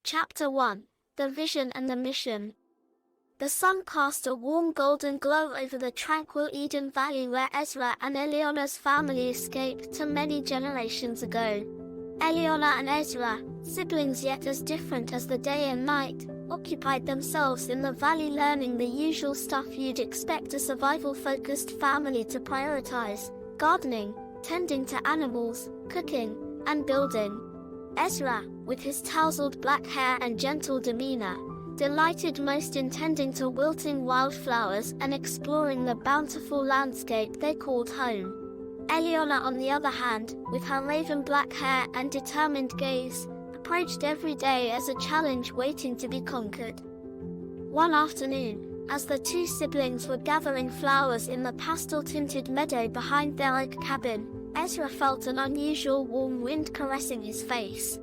Chapter 1. The Vision and the Mission. The sun cast a warm golden glow over the tranquil Eden Valley where Ezra and Eliana's family escaped many generations ago. Eliana and Ezra, siblings yet as different as the day and night, occupied themselves in the valley learning the usual stuff you'd expect a survival-focused family to prioritize: gardening, tending to animals, cooking, and building. Ezra, with his tousled black hair and gentle demeanor, delighted most in tending to wilting wildflowers and exploring the bountiful landscape they called home. Eliana, on the other hand, with her raven black hair and determined gaze, approached every day as a challenge waiting to be conquered. One afternoon, as the two siblings were gathering flowers in the pastel-tinted meadow behind their oak cabin, Ezra felt an unusual warm wind caressing his face.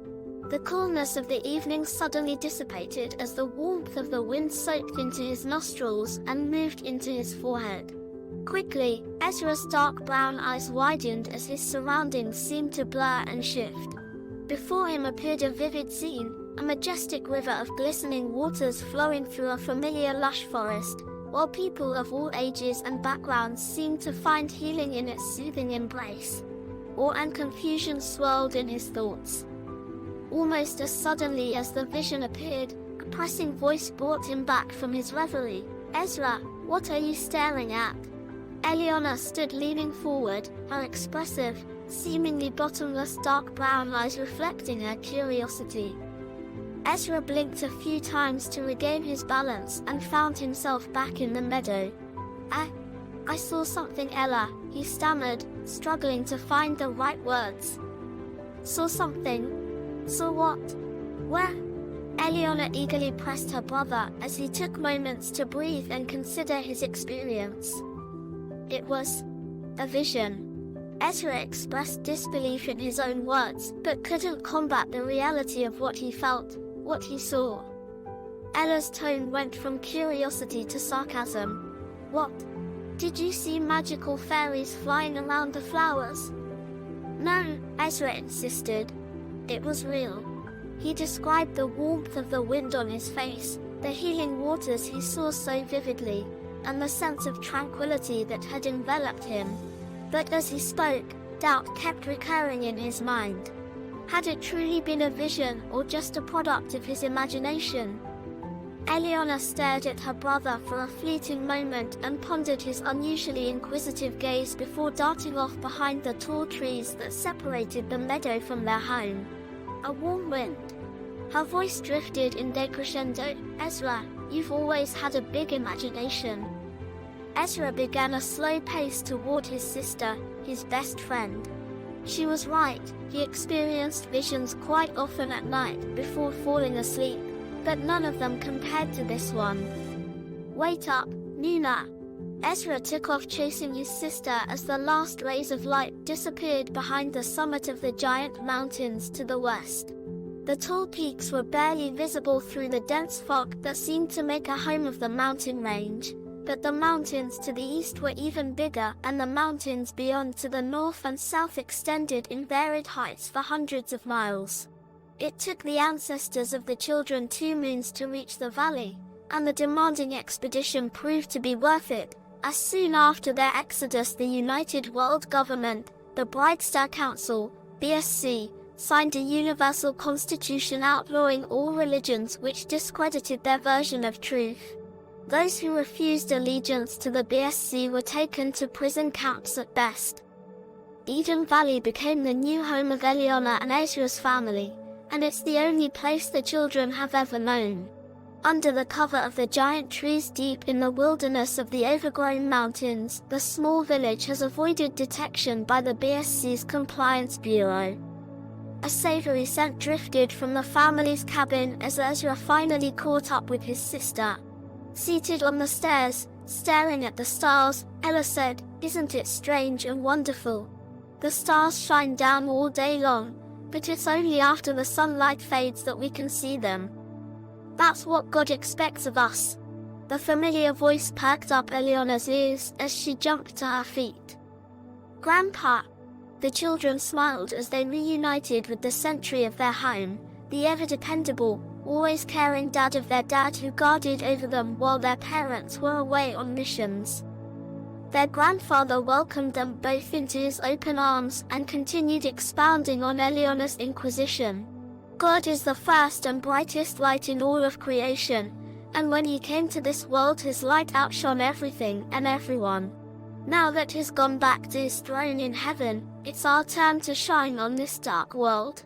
The coolness of the evening suddenly dissipated as the warmth of the wind soaked into his nostrils and moved into his forehead. Quickly, Ezra's dark brown eyes widened as his surroundings seemed to blur and shift. Before him appeared a vivid scene, a majestic river of glistening waters flowing through a familiar lush forest, while people of all ages and backgrounds seemed to find healing in its soothing embrace. Awe and confusion swirled in his thoughts. Almost as suddenly as the vision appeared, a pressing voice brought him back from his reverie. "Ezra, what are you staring at?" Eliana stood leaning forward, her expressive, seemingly bottomless dark brown eyes reflecting her curiosity. Ezra blinked a few times to regain his balance and found himself back in the meadow. I saw something, Ella," he stammered, struggling to find the right words. "Saw something? Saw what? Where?" Eliana eagerly pressed her brother as he took moments to breathe and consider his experience. "It was a vision." Ezra expressed disbelief in his own words, but couldn't combat the reality of what he felt, what he saw. Ella's tone went from curiosity to sarcasm. "What? Did you see magical fairies flying around the flowers?" "No," Ezra insisted. "It was real." He described the warmth of the wind on his face, the healing waters he saw so vividly, and the sense of tranquility that had enveloped him. But as he spoke, doubt kept recurring in his mind. Had it truly been a vision or just a product of his imagination? Eliana stared at her brother for a fleeting moment and pondered his unusually inquisitive gaze before darting off behind the tall trees that separated the meadow from their home. "A warm wind." Her voice drifted in decrescendo. "Ezra, you've always had a big imagination." Ezra began a slow pace toward his sister, his best friend. She was right, he experienced visions quite often at night before falling asleep, but none of them compared to this one. "Wait up, Nina." Ezra took off chasing his sister as the last rays of light disappeared behind the summit of the giant mountains to the west. The tall peaks were barely visible through the dense fog that seemed to make a home of the mountain range. But the mountains to the east were even bigger, and the mountains beyond to the north and south extended in varied heights for hundreds of miles. It took the ancestors of the children 2 moons to reach the valley, and the demanding expedition proved to be worth it, as soon after their exodus the United World Government, the Bright Star Council, BSC, signed a universal constitution outlawing all religions which discredited their version of truth. Those who refused allegiance to the BSC were taken to prison camps at best. Eden Valley became the new home of Eliana and Ezra's family, and it's the only place the children have ever known. Under the cover of the giant trees deep in the wilderness of the overgrown mountains, the small village has avoided detection by the BSC's Compliance Bureau. A savory scent drifted from the family's cabin as Ezra finally caught up with his sister. Seated on the stairs, staring at the stars, Ella said, "Isn't it strange and wonderful? The stars shine down all day long, but it's only after the sunlight fades that we can see them. That's what God expects of us." The familiar voice perked up Eliana's ears as she jumped to her feet. "Grandpa." The children smiled as they reunited with the sentry of their home, the ever-dependable, always caring dad of their dad who guarded over them while their parents were away on missions. Their grandfather welcomed them both into his open arms and continued expounding on Eliana's inquisition. God is the first and brightest light in all of creation, and when he came to this world his light outshone everything and everyone. Now that he's gone back to his throne in heaven, it's our turn to shine on this dark world.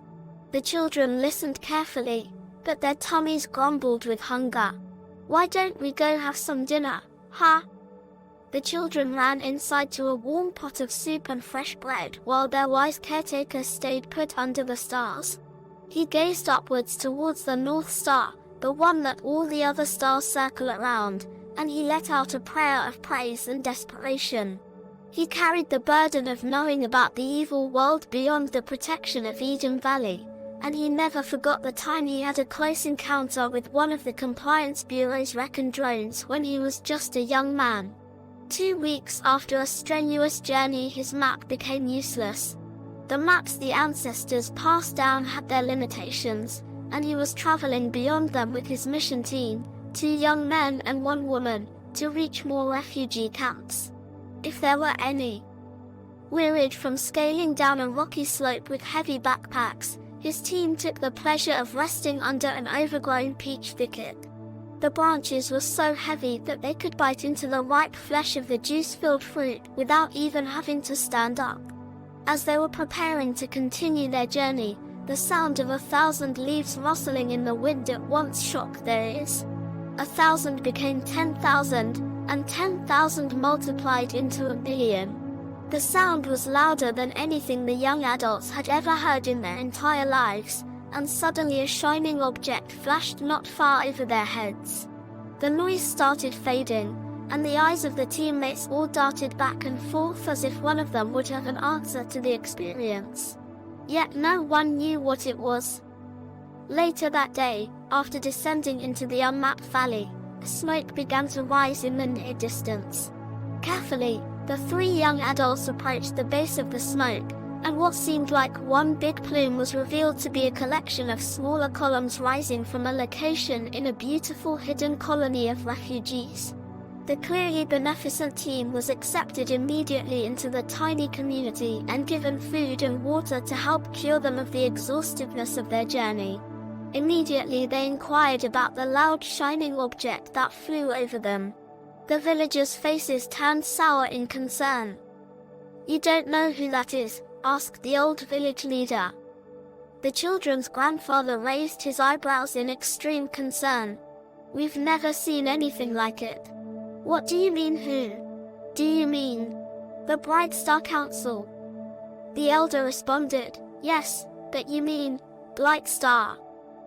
The children listened carefully, but their tummies grumbled with hunger. Why don't we go have some dinner, huh? The children ran inside to a warm pot of soup and fresh bread while their wise caretaker stayed put under the stars. He gazed upwards towards the North Star, the one that all the other stars circle around, and he let out a prayer of praise and desperation. He carried the burden of knowing about the evil world beyond the protection of Eden Valley, and he never forgot the time he had a close encounter with one of the Compliance Bureau's recon drones when he was just a young man. 2 weeks after a strenuous journey, his map became useless. The maps the ancestors passed down had their limitations, and he was traveling beyond them with his mission team, 2 young men and 1 woman, to reach more refugee camps, if there were any. Wearied from scaling down a rocky slope with heavy backpacks, his team took the pleasure of resting under an overgrown peach thicket. The branches were so heavy that they could bite into the ripe flesh of the juice-filled fruit without even having to stand up. As they were preparing to continue their journey, the sound of 1,000 leaves rustling in the wind at once shocked their ears. 1,000 became 10,000, and 10,000 multiplied into 1,000,000. The sound was louder than anything the young adults had ever heard in their entire lives, and suddenly a shining object flashed not far over their heads. The noise started fading, and the eyes of the teammates all darted back and forth as if one of them would have an answer to the experience. Yet no one knew what it was. Later that day, after descending into the unmapped valley, smoke began to rise in the near distance. Carefully, the 3 young adults approached the base of the smoke, and what seemed like one big plume was revealed to be a collection of smaller columns rising from a location in a beautiful hidden colony of refugees. The clearly beneficent team was accepted immediately into the tiny community and given food and water to help cure them of the exhaustiveness of their journey. Immediately they inquired about the loud shining object that flew over them. The villagers' faces turned sour in concern. "You don't know who that is?" asked the old village leader. The children's grandfather raised his eyebrows in extreme concern. "We've never seen anything like it." "What do you mean who? Do you mean the Bright Star Council?" The elder responded, "Yes, but you mean Blight Star.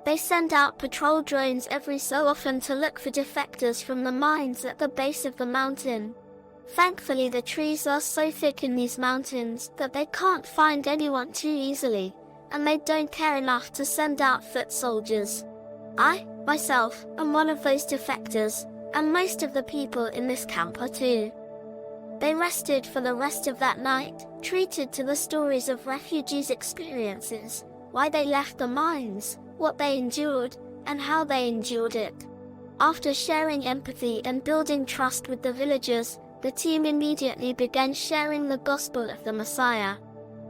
They send out patrol drones every so often to look for defectors from the mines at the base of the mountain. Thankfully the trees are so thick in these mountains that they can't find anyone too easily, and they don't care enough to send out foot soldiers. I, myself, am one of those defectors, and most of the people in this camp are too." They rested for the rest of that night, treated to the stories of refugees' experiences, why they left the mines, what they endured, and how they endured it. After sharing empathy and building trust with the villagers, the team immediately began sharing the gospel of the Messiah.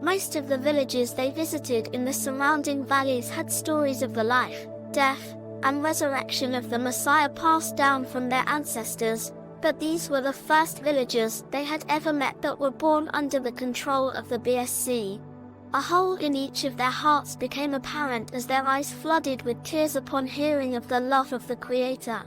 Most of the villages they visited in the surrounding valleys had stories of the life, death, and resurrection of the Messiah passed down from their ancestors, but these were the first villagers they had ever met that were born under the control of the BSC. A hole in each of their hearts became apparent as their eyes flooded with tears upon hearing of the love of the Creator.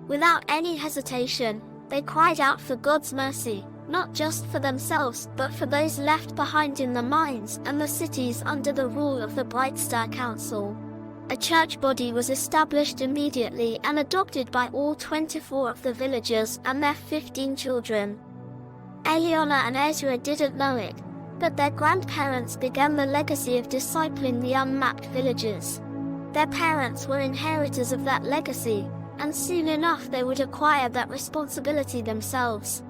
Without any hesitation, they cried out for God's mercy, not just for themselves but for those left behind in the mines and the cities under the rule of the Bright Star Council. A church body was established immediately and adopted by all 24 of the villagers and their 15 children. Eliana and Ezra didn't know it, but their grandparents began the legacy of discipling the unmapped villagers. Their parents were inheritors of that legacy, and soon enough they would acquire that responsibility themselves.